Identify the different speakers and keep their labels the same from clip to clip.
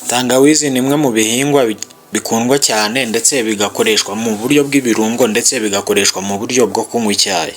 Speaker 1: Tangawizi ni imwe mu bihingwa bikundwa cyane ndetse bigakoreshwa mu buryo bw'ibirungo ndetse bigakoreshwa mu buryo bwo kunywa icyayi.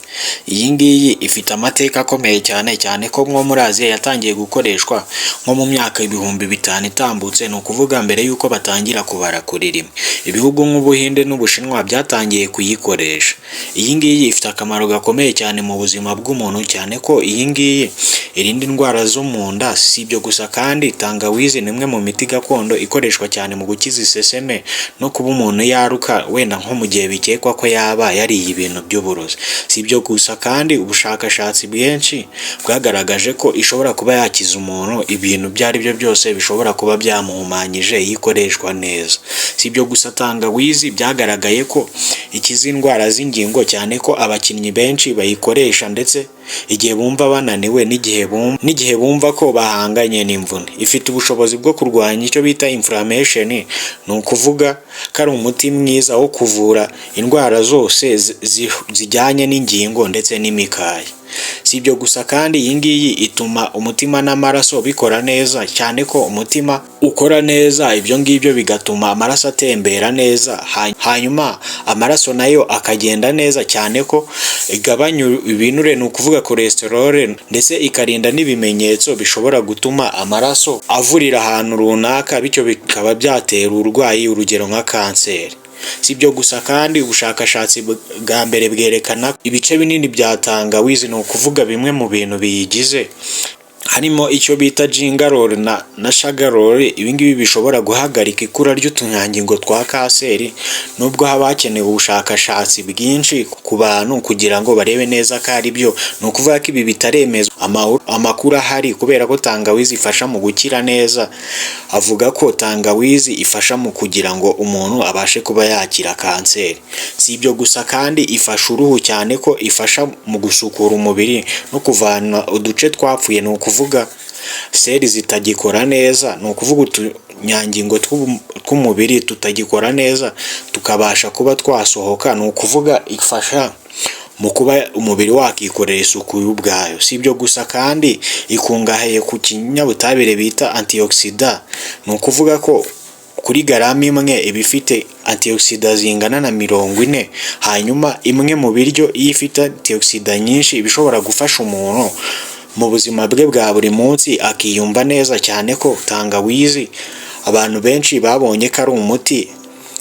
Speaker 1: Iyi ngiyi ifite amateka akomeye cyane cyane ko nko muri Aziya yatangiye gukoreshwa nko mu myaka 5000 itambutse, ni ukuvuga mbere y'uko batangira kubara kuri rimwe. Ibihugu nk'Ubuhinde n'Ubushinwa byatangiye kuyikoresha. Iyi ngiyi ifite akamaro gakomeye cyane mu buzima bw'umuntu, cyane ko iyi ngiyi irinda indwara zo mu nda. Si ibyo gusa kandi tangawizi ni imwe mu miti gakondo ikoreshwa cyane mu gukiza iseseme no kuba umuntu yaruka wenda nko mu gihe bikekwa ko yaba yariye ibintu by'uburozi. Si ibyo gusa kandi ubushakashatsi bwinshi bwagaragaje ko ishobora kuba yakiza umuntu ibintu ibyo ari byo byose bishobora kuba byamuhumanyije iyo ikoreshwa neza. Si ibyo gusa tangawizi byagaragaye ko ikiza indwara z'ingingo, cyane ko abakinnyi benshi bayikoresha ndetse igihe bumva bananiwe n'igihe bumva ko bahanganye n'imvune. Ifite ubushobozi bwo kurwanya icyo bita inflammation, ni ukuvuga ko ari umuti mwiza wo kuvura indwara zose zijyanye n'ingingo ndetse n'imikaya. Si ibyo gusa kandi iyi ngiyi ituma umutima n'amaraso bikora neza, cyane ko umutima ukora neza, ibyo ngibyo bigatuma amaraso atembera neza, hanyuma amaraso nayo akagenda neza, cyane ko igabanya ibinure, ni ukuvuga cholesterol, ndetse ikarinda n'ibimenyetso bishobora gutuma amaraso avurira ahantu runaka, bityo bikaba byatera uburwayi, urugero nka kanseri. Si ibyo gusa kandi ubushakashatsi bwa mbere bwerekana ibice binini bya tangawizi, ni ukuvuga bimwe mu bintu biyigize, harimo icyo bita gingerol na chagarol. Ibi ngibi bishobora guhagarika ikura ry'utunyangingo twa kanseri, nubwo haba hakenewe ubushakashatsi bwinshi ku bantu kugira ngo barebe neza ko ari byo. Ni ukuvuga ko ibi bitaremezwa, amakuru ahari kubera ko tangawizi ifasha mu gukira neza, avuga ko tangawizi ifasha mu kugira ngo umuntu abashe kuba yakira kanseri. Si ibyo gusa kandi ifasha uruhu, cyane ko ifasha mu gusukura umubiri no kuvana uduce twapfuye, ni ukuvuga seli zitagikora neza, ni ukuvuga utunyangingo tw'umubiri tutagikora neza tukabasha kuba twasohoka, ni ukuvuga ifasha mu kuba umubiri wakikorera isuku y'ubwayo. Si ibyo gusa kandi ikungahaye ku kinyabutabire bita antioxidant, ni ukuvuga ko kuri garama imwe iba ifite antioxidant zingana na 40. Hanyuma imwe mu biryo iyo ifite antioxidant nyinshi ibishobora gufasha umuntu mu buzima bwe bwa buri munsi akiyumva neza, cyane ko tangawizi abantu benshi babonye ko ari umuti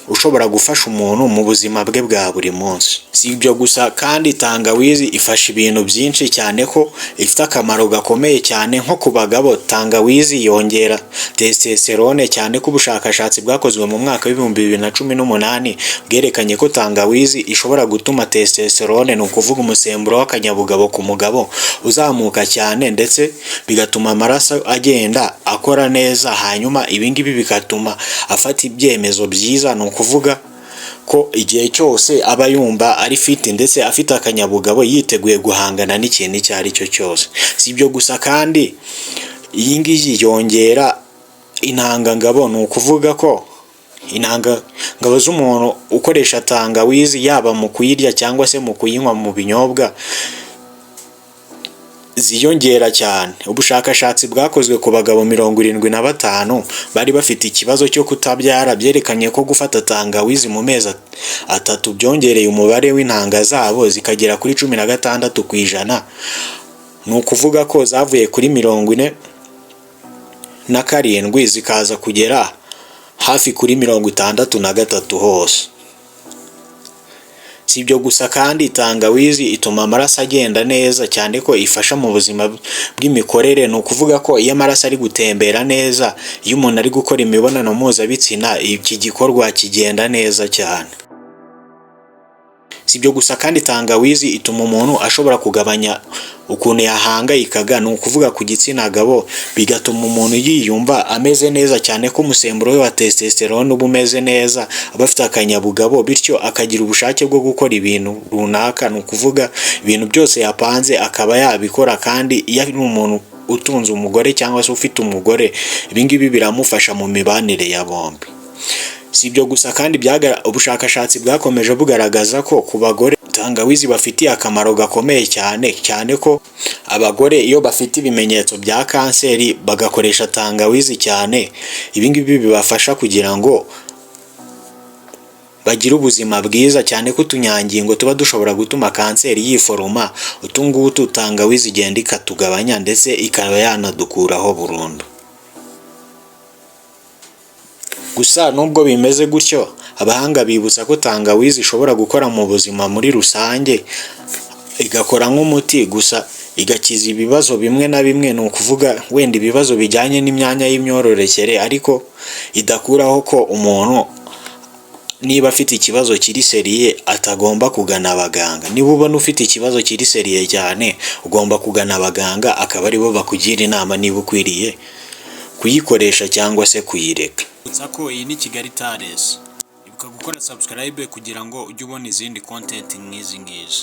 Speaker 1: ushobora gufasha umuntu mu buzima bwe bwa buri munsi. Si ibyo gusa kandi tangawizi ifasha ibintu byinshi, cyane ko ifite akamaro gakomeye cyane nko ku bagabo. Tangawizi yongera testosterone, cyane ko ubushakashatsi bwakozwe mu mwaka w'2018 bwerekanye ko tangawizi ishobora gutuma testosterone, ni ukuvuga umusemburo w'akanyabugabo ku mugabo, uzamuka cyane, ndetse bigatuma amaraso agenda akora neza, hanyuma ibi ngibi bigatuma afata ibyemezo byiza, ni ukuvuga ko igihe cyose aba yumva ari fit ndetse afite akanyabugabo, yiteguye guhangana n'ikintu icyo ari cyo cyose. Si ibyo gusa kandi iyi ngiyi yongera intangangabo, ni ukuvuga ko intangangabo z'umuntu ukoresha tangawizi, yaba mu kuyirya cyangwa se mu kuyinywa mu binyobwa, ziyongera cyane. Ubushakashatsi bwakozwe ku bagabo 75 bari bafite ikibazo cyo kutabyara, byerekanye ko gufata tangawizi mu mezi 3 byongereye umubare w'intanga zabo zikagera kuri 16%. Ni ukuvuga ko zavuye kuri 47 zikaza kugera hafi kuri 63 hose. Si ibyo gusa kandi tangawizi ituma amaraso agenda neza, cyane ko ifasha mu buzima bw'imikorere, ni ukuvuga ko iyo amaraso ari gutembera neza, iyo umuntu ari gukora imibonano mpuzabitsina, iki gikorwa kigenda neza cyane. Si ibyo gusa kandi tangawizi ituma umuntu ashobora kugabanya ukuntu yahangayikaga, ni ukuvuga ku gitsina gabo, bigatuma umuntu yiyumva ameze neza, cyane ko umusemburo we wa testosterone uba umeze neza, aba afite akanyabugabo, bityo akagira ubushake bwo gukora ibintu runaka, ni ukuvuga ibintu byose yapanze akaba yabikora. kandi iyo ari umuntu utunze umugore cyangwa se ufite umugore, ibi ngibi biramufasha mu mibanire ya bombi. Si ibyo gusa kandi ubushakashatsi bwakomeje bugaragaza ko ku bagore tangawizi bafitiye akamaro gakomeye cyane cyane ko abagore iyo bafite ibimenyetso bya kanseri bagakoresha tangawizi cyane, ibi ngibi bibafasha kugira ngo bagira ubuzima bwiza, cyane ko utunyangingo tuba dushobora gutuma kanseri yiforoma, utu ngutu tangawizi igenda ikatugabanya ndetse ikaba yanadukuraho burundu. Gusa nubwo bimeze gutyo, abahanga bibutsa ko tangawizi ishobora gukora mu buzima muri rusange, igakora nk'umuti gusa igakiza ibibazo bimwe na bimwe, ni ukuvuga wenda ibibazo bijyanye n'imyanya y'imyororokere, ariko idakuraho ko umuntu niba afite ikibazo kiri seriye atagomba kugana abaganga. Niba ubona ufite ikibazo kiri seriye cyane, ugomba kugana abaganga, akaba aribo bakugira inama niba ukwiriye kuyikoresha cyangwa se kuyireka. Ko iyi ni Kigali Talents, ibuka gukora subscribe kugira ngo ujye ubona izindi content nk'izi ngizi.